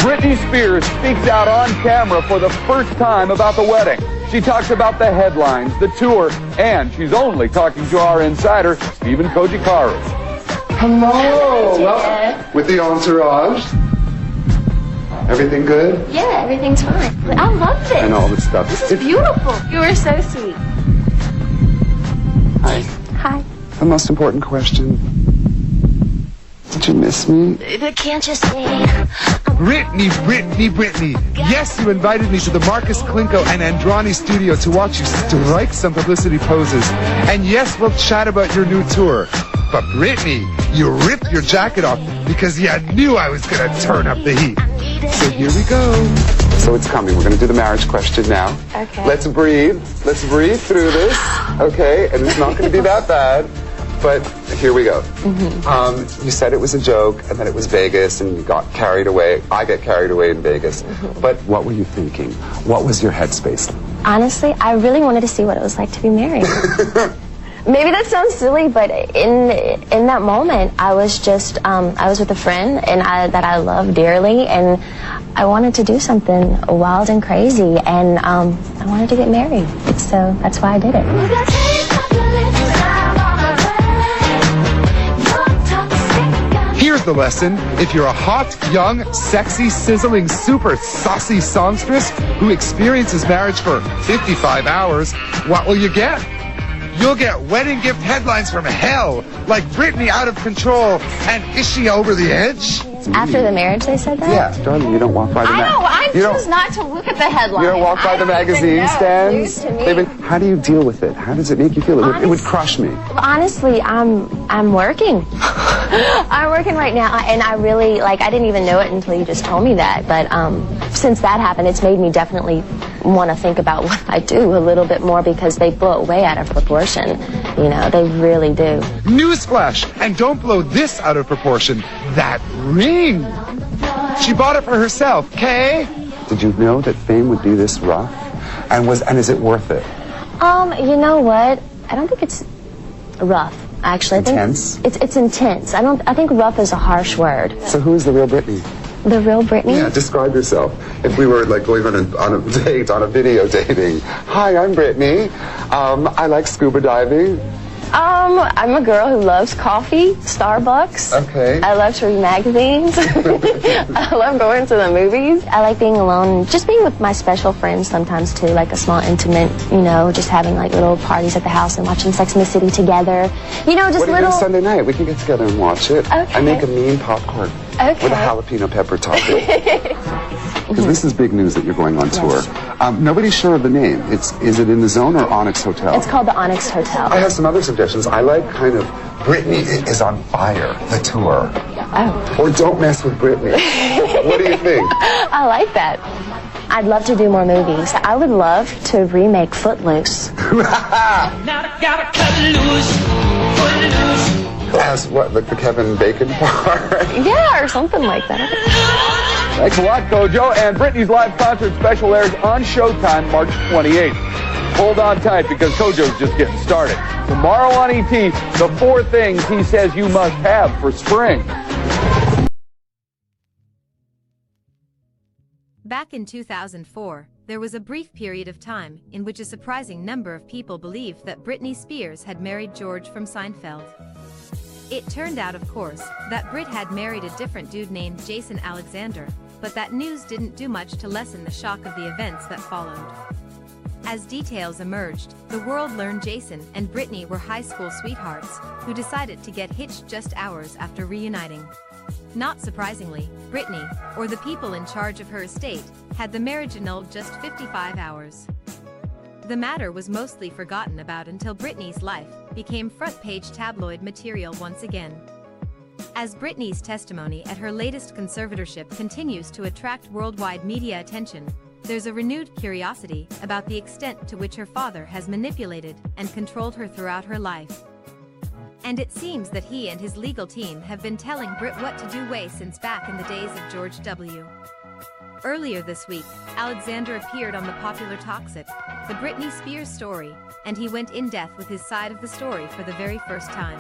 Britney Spears speaks out on camera for the first time about the wedding. She talks about the headlines, the tour, and she's only talking to our insider, Stephen Kojikaru. Hello! Well, with the entourage. Everything good? Yeah, everyth's fine. I loved it. And all the stuff. This is beautiful. You were so sweet. Hi. Hi. The most important question. Did you miss me? Can't you say? Britney. Yes, you invited me to the Marcus Klinko and Andrani studio to watch you strike some publicity poses. And yes, we'll chat about your new tour. But Britney, you ripped your jacket off because you knew I was going to turn up the heat. So here we go. So it's coming. We're going to do the marriage question now. Okay. Let's breathe. Let's breathe through this. Okay? And it's not going to be that bad. But here we go. You said it was a joke and that it was Vegas and you got carried away. I get carried away in Vegas. But what were you thinking? What was your headspace? Honestly, I really wanted to see what it was like to be married. Maybe that sounds silly, but in that moment, I was just I was with a friend that I love dearly, and I wanted to do something wild and crazy, and I wanted to get married. So that's why I did it. Here's the lesson. If you're a hot, young, sexy, sizzling, super saucy songstress who experiences marriage for 55 hours, what will you get? You'll get wedding gift headlines from hell, like Britney out of control and is she over the edge? After the marriage, they said that? Yeah, darling, you don't walk by the I choose not to look at the headlines. You don't walk by the magazine stands? News to me. How do you deal with it? How does it make you feel? It would crush me. Honestly, I'm working. I'm working right now, and I really, I didn't even know it until you just told me that, but since that happened, it's made me definitely want to think about what I do a little bit more because they blow it way out of proportion. You know, they really do. Newsflash! And don't blow this out of proportion. That ring! She bought it for herself, okay? Did you know that fame would be this rough? And is it worth it? You know what? I don't think it's rough. Actually, Intense? I think it's intense. I think rough is a harsh word. So who is the real Britney? The real Britney? Yeah, describe yourself. If we were going on a date, on a video dating. Hi, I'm Britney. I like scuba diving. I'm a girl who loves coffee, Starbucks. Okay. I love to read magazines. I love going to the movies. I like being alone, just being with my special friends sometimes too, like a small intimate, just having little parties at the house and watching Sex and the City together. Just what are you little. doing Sunday night? We can get together and watch it. Okay. I make a mean popcorn with a jalapeno pepper topping. Because this is big news that you're going on tour. Nobody's sure of the name. Is it in the Zone or Onyx Hotel? It's called the Onyx Hotel. I have some other suggestions. I like kind of Britney is on fire, the tour. Oh. Or Don't Mess with Britney. What do you think? I like that. I'd love to do more movies. I would love to remake Footloose. As what, like the Kevin Bacon part? Yeah, or something like that. Thanks a lot, Kojo. And Britney's live concert special airs on Showtime March 28th. Hold on tight because Kojo's just getting started. Tomorrow on ET, the 4 things he says you must have for spring. Back in 2004, there was a brief period of time in which a surprising number of people believed that Britney Spears had married George from Seinfeld. It turned out, of course, that Brit had married a different dude named Jason Alexander, but that news didn't do much to lessen the shock of the events that followed. As details emerged, the world learned Jason and Britney were high school sweethearts who decided to get hitched just hours after reuniting. Not surprisingly, Britney, or the people in charge of her estate, had the marriage annulled just 55 hours. The matter was mostly forgotten about until Britney's life became front-page tabloid material once again. As Britney's testimony at her latest conservatorship continues to attract worldwide media attention, there's a renewed curiosity about the extent to which her father has manipulated and controlled her throughout her life. And it seems that he and his legal team have been telling Brit what to do way since back in the days of George W. Earlier this week, Alexander appeared on the popular talksit, The Britney Spears Story, and he went in-depth with his side of the story for the very first time.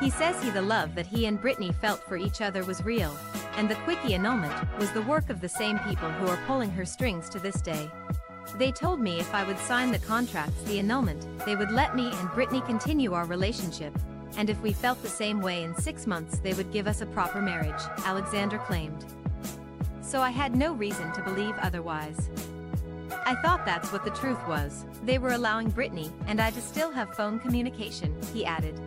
He says the love that he and Britney felt for each other was real, and the quickie annulment was the work of the same people who are pulling her strings to this day. They told me if I would sign the contracts, the annulment, they would let me and Britney continue our relationship, and if we felt the same way in 6 months they would give us a proper marriage, Alexander claimed. So I had no reason to believe otherwise. I thought that's what the truth was. They were allowing Britney and I to still have phone communication, he added.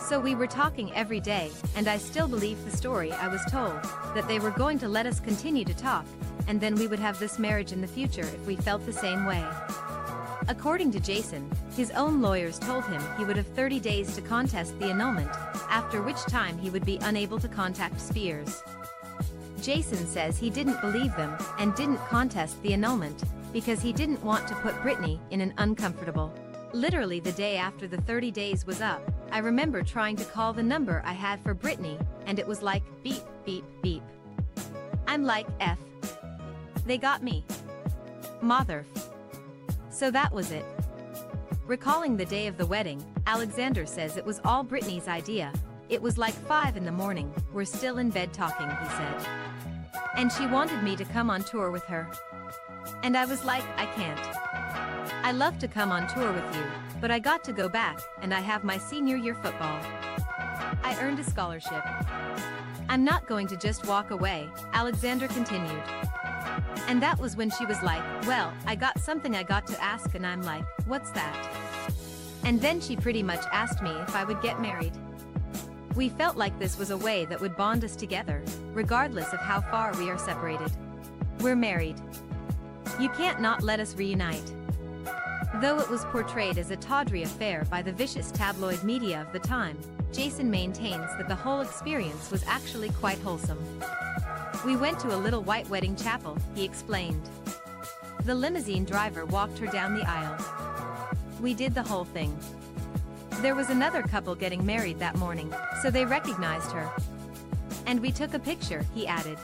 So we were talking every day, and I still believe the story I was told, that they were going to let us continue to talk, and then we would have this marriage in the future if we felt the same way. According to Jason, his own lawyers told him he would have 30 days to contest the annulment, after which time he would be unable to contact Spears. Jason says he didn't believe them and didn't contest the annulment because he didn't want to put Britney in an uncomfortable. Literally the day after the 30 days was up, I remember trying to call the number I had for Britney, and it was like, beep, beep, beep. I'm like, F. They got me. Mother. So that was it. Recalling the day of the wedding, Alexander says it was all Britney's idea. It was like 5 in the morning, we're still in bed talking, he said. And she wanted me to come on tour with her. And I was like, I can't. I love to come on tour with you, but I got to go back, and I have my senior year football. I earned a scholarship. I'm not going to just walk away, Alexander continued. And that was when she was like, well, I got something I got to ask, and I'm like, what's that? And then she pretty much asked me if I would get married. We felt like this was a way that would bond us together, regardless of how far we are separated. We're married. You can't not let us reunite. Though it was portrayed as a tawdry affair by the vicious tabloid media of the time, Jason maintains that the whole experience was actually quite wholesome. We went to a little white wedding chapel, he explained. The limousine driver walked her down the aisle. We did the whole thing. There was another couple getting married that morning, so they recognized her. And we took a picture, he added.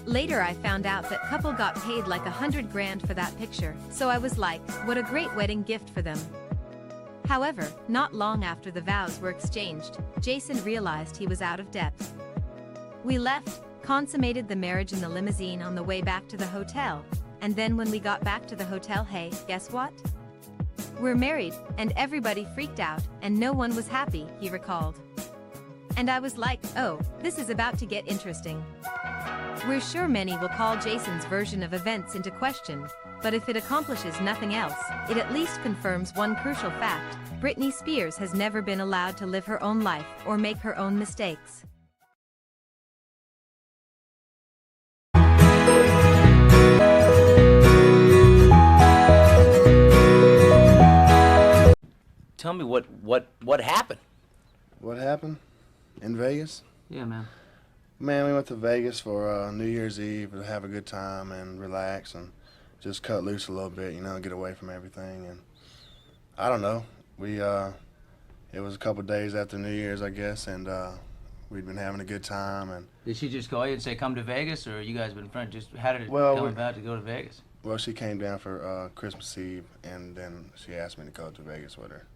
Later I found out that couple got paid like $100 grand for that picture, so I was like, what a great wedding gift for them. However, not long after the vows were exchanged, Jason realized he was out of debt. We left, consummated the marriage in the limousine on the way back to the hotel, and then when we got back to the hotel, hey, guess what? We're married, and everybody freaked out, and no one was happy, he recalled. And I was like, oh, this is about to get interesting. We're sure many will call Jason's version of events into question, but if it accomplishes nothing else, it at least confirms one crucial fact: Britney Spears has never been allowed to live her own life or make her own mistakes. Tell me what happened? What happened in Vegas? Yeah, man. Man, we went to Vegas for New Year's Eve to have a good time and relax and just cut loose a little bit, you know, get away from everything. And I don't know, it was a couple days after New Year's, I guess, and we'd been having a good time. And Did she just call you and say come to Vegas, or you guys been friends? Just how did it Well, come about to go to Vegas? well, she came down for Christmas Eve, and then she asked me to go to Vegas with her.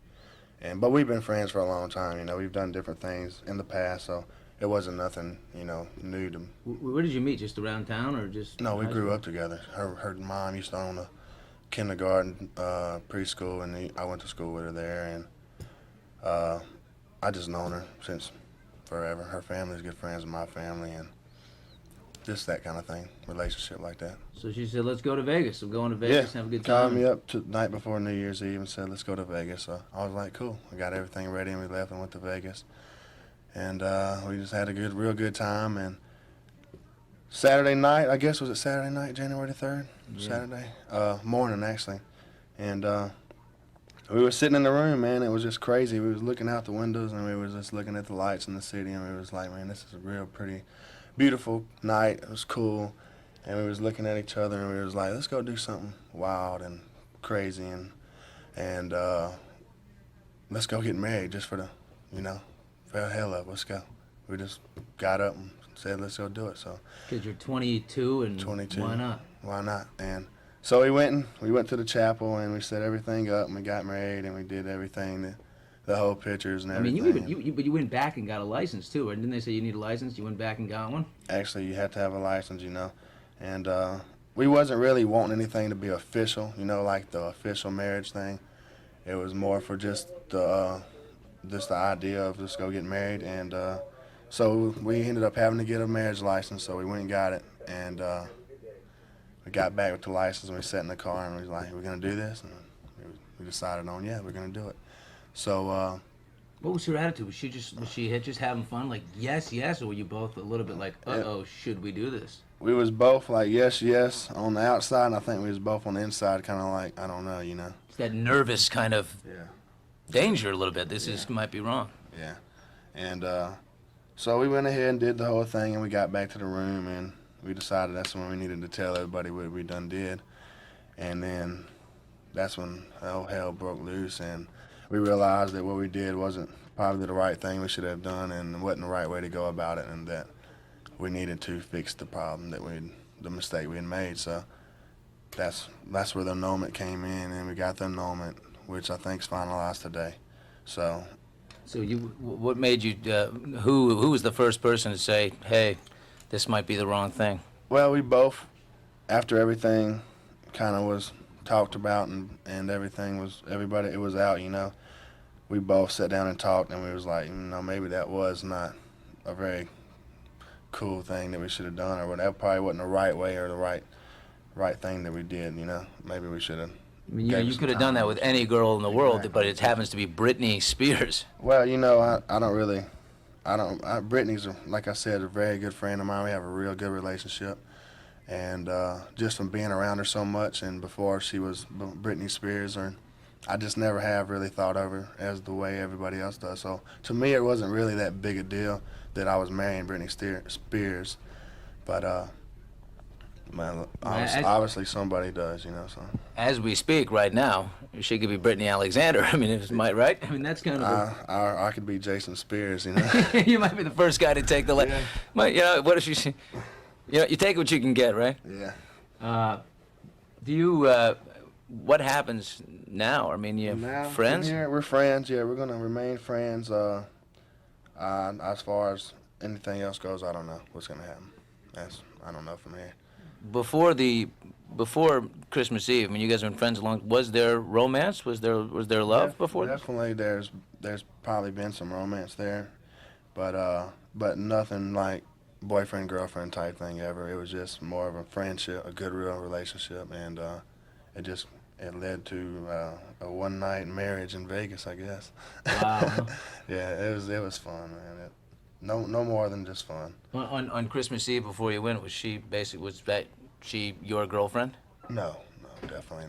But we've been friends for a long time, you know. We've done different things in the past, so it wasn't nothing, you know, new to me. Where did you meet? Just around town, or just? No, we grew up together. Her mom used to own a kindergarten, preschool, and I went to school with her there, and I just known her since forever. Her family's good friends with my family, and just that kind of thing, relationship like that. So she said, let's go to Vegas. We're going to Vegas and have a good time. Called me up the night before New Year's Eve and said, let's go to Vegas. So I was like, cool. I got everything ready, and we left and went to Vegas. And we just had a real good time. And Saturday night, I guess, was it Saturday night, January the 3rd? Yeah. Saturday morning, actually. And we were sitting in the room, man. It was just crazy. We was looking out the windows, and we was just looking at the lights in the city, and we was like, man, this is a real pretty, beautiful night. It was cool. And we was looking at each other, and we was like, let's go do something wild and crazy, and let's go get married just for the, you know, for the hell of it. Let's go. We just got up and said, let's go do it. So. Because you're 22, and 22. Why not? Why not? And so we went to the chapel, and we set everything up, and we got married, and we did everything the whole pictures and I mean, everything. but you went back and got a license too, or didn't they say you need a license? You went back and got one. Actually, you have to have a license, and we wasn't really wanting anything to be official, like the official marriage thing. It was more for just the idea of just go get married, and so we ended up having to get a marriage license. So we went and got it, and we got back with the license, and we sat in the car, and we was like, "We're gonna do this," and we decided on, yeah, we're gonna do it. So. What was her attitude? Was she just having fun, like yes, yes, or were you both a little bit like, uh-oh, should we do this? We was both like yes, yes on the outside, and I think we was both on the inside, kind of like, I don't know, It's that nervous kind of danger a little bit. This might be wrong. Yeah, and so we went ahead and did the whole thing, and we got back to the room, and we decided that's when we needed to tell everybody what we done did, and then that's when all hell broke loose, and we realized that what we did wasn't probably the right thing we should have done, and wasn't the right way to go about it, and that we needed to fix the problem the mistake we had made. So that's where the annulment came in, and we got the annulment, which I think is finalized today. So what made you? Who was the first person to say, hey, this might be the wrong thing? Well, we both, after everything kind of was talked about and everything was, it was out, we both sat down and talked, and we was like, maybe that was not a very cool thing that we should have done, or whatever. Probably wasn't the right way or the right thing that we did, maybe we should have. I mean, you could have done that with any girl in the world, but it happens to be Britney Spears. Well, Britney's, like I said, a very good friend of mine. We have a real good relationship. And just from being around her so much, and before she was Britney Spears, I just never have really thought of her as the way everybody else does. So to me, it wasn't really that big a deal that I was marrying Britney Spears. But obviously somebody does, So as we speak right now, she could be Britney Alexander. I mean, right? I mean, that's kind of. I could be Jason Spears, You might be the first guy to take the. Yeah. What if she? You take what you can get, right? Yeah. Do you? What happens now? I mean, you have friends? Yeah, we're friends. Yeah, we're gonna remain friends. As far as anything else goes, I don't know what's gonna happen. I don't know from here. Before Christmas Eve, I mean, you guys have been friends long. Was there romance? Was there love before? Definitely, there's probably been some romance there, but nothing like boyfriend girlfriend type thing ever. It was just more of a friendship, a good real relationship, and it led to a one night marriage in Vegas, I guess. Wow. Yeah, it was fun, man. No more than just fun. On Christmas Eve before you went, was that she your girlfriend? No, definitely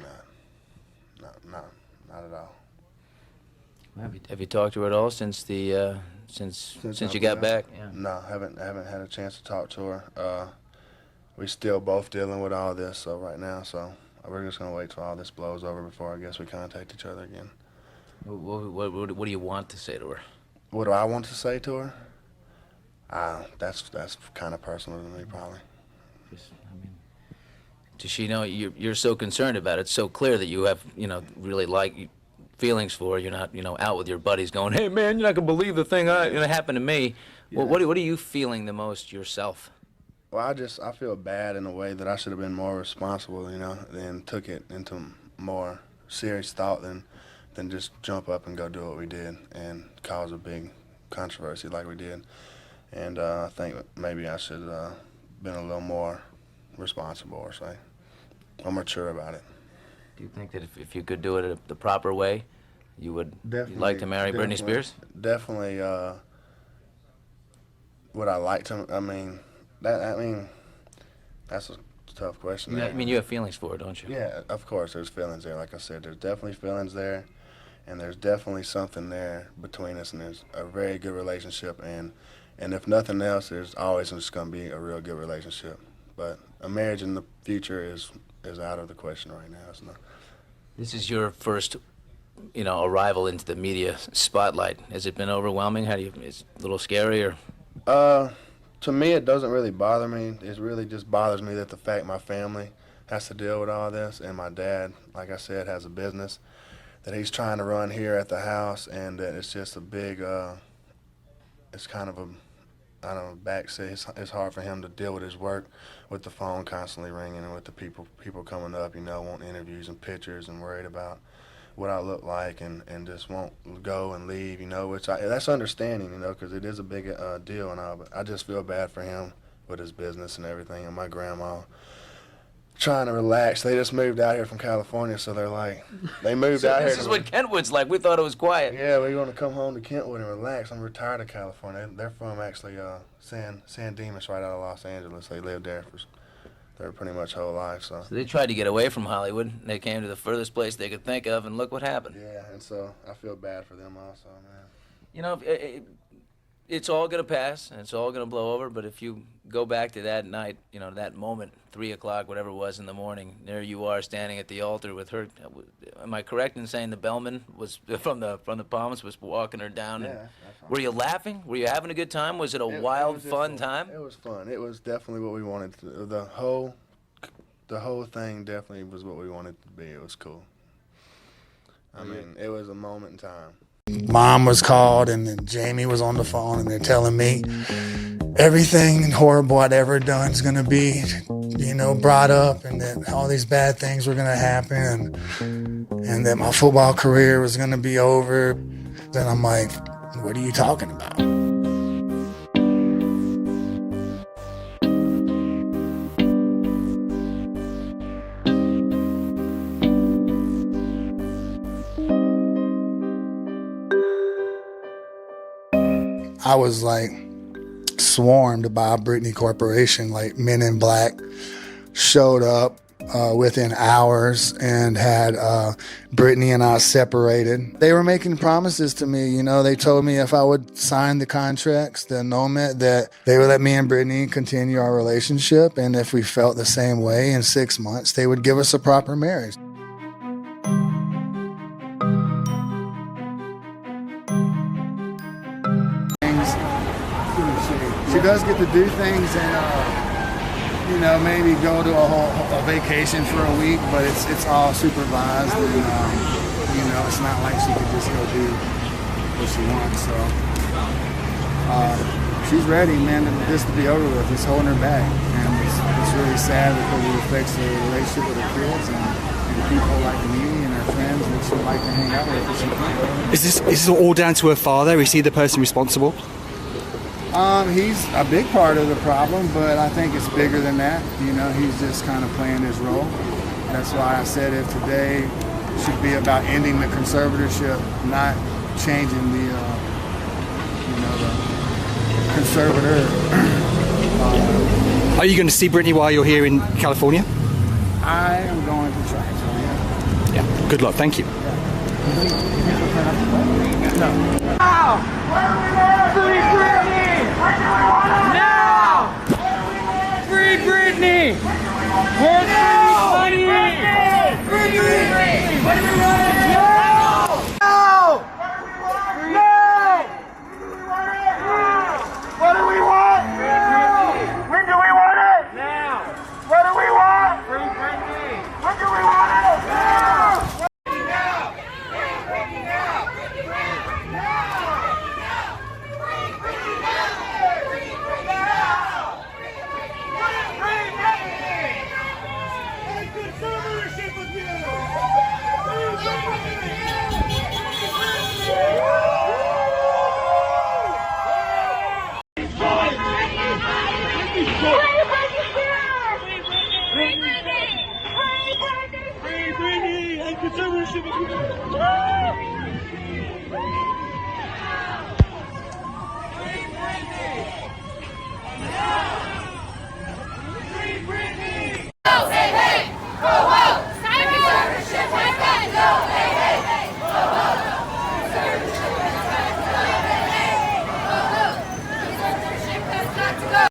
not. Not at all. Have you talked to her at all since you got back? Yeah. No, haven't had a chance to talk to her. We still both dealing with all this, so right now, so we're just gonna wait till all this blows over before I guess we contact each other again. What do you want to say to her? What do I want to say to her? That's kind of personal to me, probably. Does she know you're so concerned about it? It's so clear that you have, really feelings for her. You're not, out with your buddies going, hey, man, you're not going to believe the thing happened to me. Yeah. Well, what are you feeling the most yourself? Well, I feel bad in a way that I should have been more responsible, and took it into more serious thought than just jump up and go do what we did and cause a big controversy like we did. And I think maybe I should have been a little more responsible or say, or mature about it. Do you think that if you could do it the proper way, you would like to marry Britney Spears? Definitely. Would I like to? That's a tough question. You have feelings for her, don't you? Yeah, of course. There's feelings there. Like I said, there's definitely feelings there, and there's definitely something there between us, and there's a very good relationship, and if nothing else, there's always just going to be a real good relationship. But a marriage in the future is out of the question right now. It's not. This is your first, arrival into the media spotlight. Has it been overwhelming? It's a little scary, or? To me, it doesn't really bother me. It really just bothers me that the fact my family has to deal with all this, and my dad, like I said, has a business that he's trying to run here at the house, and that it's just a big, it's kind of a, I don't know, backseat. It's hard for him to deal with his work, with the phone constantly ringing and with the people coming up, you know, wanting interviews and pictures and worried about what I look like and just won't go and leave, you know, which that's understanding, you know, because it is a big deal and all, but I just feel bad for him with his business and everything, and my grandma trying to relax. They just moved out here from California, so they're like, they moved out here. This is what Kentwood's like. We thought it was quiet. Yeah, we want to come home to Kentwood and relax. I'm retired of California. They're from actually San Dimas, right out of Los Angeles. They lived there for their pretty much whole life. So they tried to get away from Hollywood. They came to the furthest place they could think of, and look what happened. Yeah, and so I feel bad for them also, man. You know, it's all going to pass, and it's all going to blow over, but if you go back to that night, you know, that moment, 3 o'clock, whatever it was in the morning, there you are standing at the altar with her. Am I correct in saying the bellman was from the Palms was walking her down? Yeah. And were you laughing? Were you having a good time? Was it a wild, fun time? It was fun. It was definitely what we wanted to, the whole thing definitely was what we wanted to be. It was cool. I mean, it was a moment in time. Mom was called, and then Jamie was on the phone, and they're telling me everything horrible I'd ever done is going to be, you know, brought up, and that all these bad things were going to happen, and that my football career was going to be over. Then I'm like, what are you talking about? I was like swarmed by Britney Corporation, like Men in Black showed up within hours and had Britney and I separated. They were making promises to me, you know, they told me if I would sign the contracts, the annulment, that they would let me and Britney continue our relationship, and if we felt the same way in 6 months, they would give us a proper marriage. She does get to do things and, you know, maybe go to a vacation for a week, but it's all supervised and, you know, it's not like she could just go do what she wants. So she's ready, man, this to be over with. It's holding her back, and it's really sad because it affects her relationship with her kids and people like me and her friends that she'd like to hang out with. But she can't. Is this all down to her father? Is he the person responsible? He's a big part of the problem, but I think it's bigger than that. You know, he's just kind of playing his role. That's why I said if today should be about ending the conservatorship, not changing the, you know, the conservator. Are you going to see Britney while you're here in California? I am going to try, so yeah. Yeah, good luck. Thank you. Free Britney! Now! Free Britney! Where's Britney's money? Free Britney! What do we want? Now! Now! Now! What do we want? When do we want it? Now! What do we want? Free Britney! When do we want it? Now!